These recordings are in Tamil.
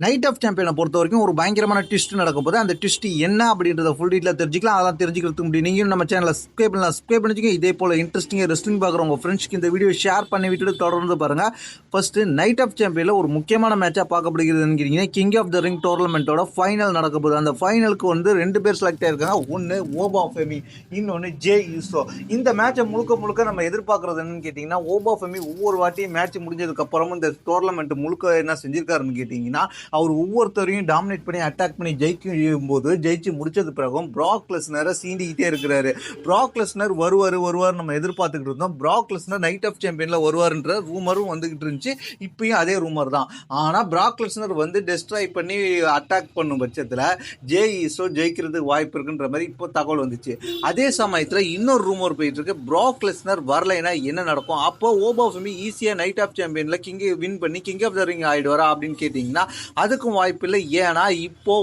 நைட் ஆஃப் சாம்பியனை பொறுத்த வரைக்கும் ஒரு பயங்கரமான ட்விஸ்ட் நடக்கும் போது அந்த ட்விஸ்ட் என்ன அப்படின்றத ஃபுல் டீட்டில் தெரிஞ்சிக்கலாம். அதெல்லாம் தெரிஞ்சுக்கிறதுக்கு முடியும். நீங்களும் நம்ம சேனலை சப்ஸ்கிரைப் பண்ணிச்சுங்க. இதே போல் இன்ட்ரெஸ்டிங்காக ரெஸ்லிங் பார்க்குற உங்கள் ஃப்ரெண்ட்ஸ்க்கு இந்த வீடியோ ஷேர் பண்ணி விட்டுட்டு தொடர்ந்து பாருங்கள். ஃபர்ஸ்ட் நைட் ஆஃப் சாம்பியனில் ஒரு முக்கியமான மேட்சாக பார்க்கப்படுகிறதுன்னு கிங் ஆஃப் த ரிங் டோர்னமெண்ட்டோட ஃபைனல் நடக்க போகுது. அந்த ஃபைனலுக்கு வந்து 2 பேர் செலக்ட் ஆயிருக்காங்க. ஒன்று ஓபா ஃபெமி, இன்னொன்று ஜே யூசோ. இந்த மேட்சை முழுக்க நம்ம எதிர்பார்க்கறது என்னன்னு கேட்டிங்கன்னா, ஓபா ஃபெமி ஒவ்வொரு வாட்டியும் மேட்ச் முடிஞ்சதுக்கப்புறமும் இந்த டோர்னமெண்ட் முழுக்க என்ன செஞ்சிருக்காருன்னு கேட்டிங்கன்னா, அவர் ஒவ்வொருத்தரையும் டாமினேட் பண்ணி அட்டாக் பண்ணி ஜெயிச்சு முடிச்சது பிறகும் ப்ராக் லெஸ்னரை சீண்டிக்கிட்டே இருக்கிறாரு. ப்ராக் லெஸ்னர் வருவார் நம்ம எதிர்பார்த்துக்கிட்டு இருந்தோம். ப்ராக் லெஸ்னர் நைட் ஆஃப் சாம்பியன்ல வருவார்ன்ற ரூமரும் வந்துகிட்டு இருந்துச்சு. இப்பயும் அதே ரூமர் தான். ஆனால் ப்ராக் லெஸ்னர் வந்து டெஸ்ட்ராய் பண்ணி அட்டாக் பண்ணும் பட்சத்தில் ஜே ஈசோ ஜெயிக்கிறதுக்கு வாய்ப்பு இருக்குன்ற மாதிரி இப்போ தகவல் வந்துச்சு. அதே சமயத்தில் இன்னொரு ரூமர் போயிட்டு இருக்கு. ப்ராக் லெஸ்னர் வரலைன்னா என்ன நடக்கும்? அப்போ ஓபா ஃபெமி ஈஸியாக நைட் ஆஃப் சாம்பியன்ல வின் பண்ணி கிங் ஆஃப் த ரிங் ஆயிடுவாரா அப்படின்னு கேட்டிங்கன்னா அதுக்கும் வாய்ப்பு இல்லை. ஏன்னா இப்போ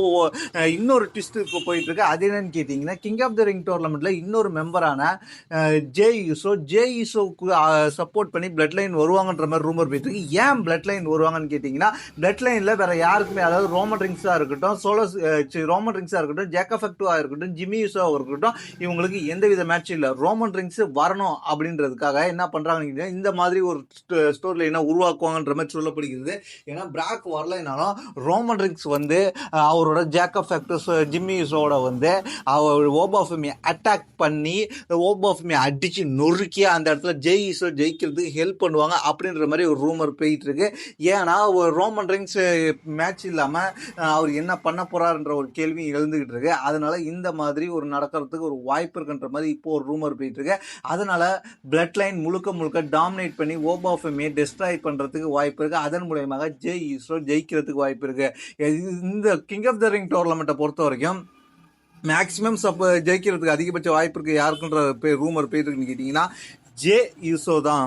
இன்னொரு ட்விஸ்ட் இப்போ போயிட்டு இருக்கு. அது என்னன்னு கேட்டிங்கன்னா, கிங் ஆஃப் த ரிங் டோர்னமெண்ட்ல இன்னொரு மெம்பரான ஜே யூசோவுக்கு சப்போர்ட் பண்ணி பிளட் லைன் வருவாங்கன்ற மாதிரி ரூமர் போயிட்டு இருக்கு. ஏன் பிளட் லைன் வருவாங்கன்னு கேட்டிங்கன்னா, பிளட் லைனில் வேற யாருக்குமே, அதாவது ரோமன் ரிங்ஸாக இருக்கட்டும், ஜேக்கஃபெக்டிவாக இருக்கட்டும், ஜிம்மி யூசோவாக இருக்கட்டும், இவங்களுக்கு எந்தவித மேட்ச் இல்லை. ரோமன் ரிங்ஸ் வரணும் அப்படின்றதுக்காக என்ன பண்றாங்க, இந்த மாதிரி ஒரு ஸ்டோரி லைனை உருவாக்குவாங்கன்ற மாதிரி சொல்லப்படுகிறது. ஏன்னா பிராக் வரலைனாலும் ரோமன் ரிங்ஸ் வந்து அவரோட ஜேக்கப் ஃபேக்டர்ஸ் ஜிம்மி யூசோட வந்து அவர் ஓபா ஃபெமி அட்டாக் பண்ணி ஓபா ஃபெமி அடிச்சு நொறுக்கி அந்த இடத்துல ஜெய் யூசோ ஜெயிக்கிறதுக்கு ஹெல்ப் பண்ணுவாங்க அப்படின்ற மாதிரி ஒரு ரூமர் போயிட்டு இருக்கு. ஏன்னா ரோமன் ரிங்ஸ் மேட்ச் இல்லாமல் அவர் என்ன பண்ண போறாருன்ற ஒரு கேள்வி எழுந்துகிட்டு இருக்கு. அதனால இந்த மாதிரி ஒரு நடக்கிறதுக்கு ஒரு வாய்ப்பு இருக்குன்ற மாதிரி இப்போ ஒரு ரூமர் போயிட்டு இருக்கு. அதனால பிளட் லைன் முழுக்க டாமினேட் பண்ணி ஓபா ஃபெமியை டெஸ்ட்ராய் பண்றதுக்கு வாய்ப்பு இருக்கு. அதன் மூலயமாக ஜே யூசோ ஜெயிக்கிறதுக்கு வாய்ப்பு இருக்கு. இந்த கிங் ஆஃப் த ரிங் டோர்னமெண்ட்டை பொறுத்த வரைக்கும் மேக்ஸிமம் ஜெயிக்கிறதுக்கு அதிகபட்ச வாய்ப்பு இருக்கு யாருக்குன்ற ரூமர் போயிட்டு இருக்குன்னு கேட்டிங்கன்னா ஜே யூசோ தான்.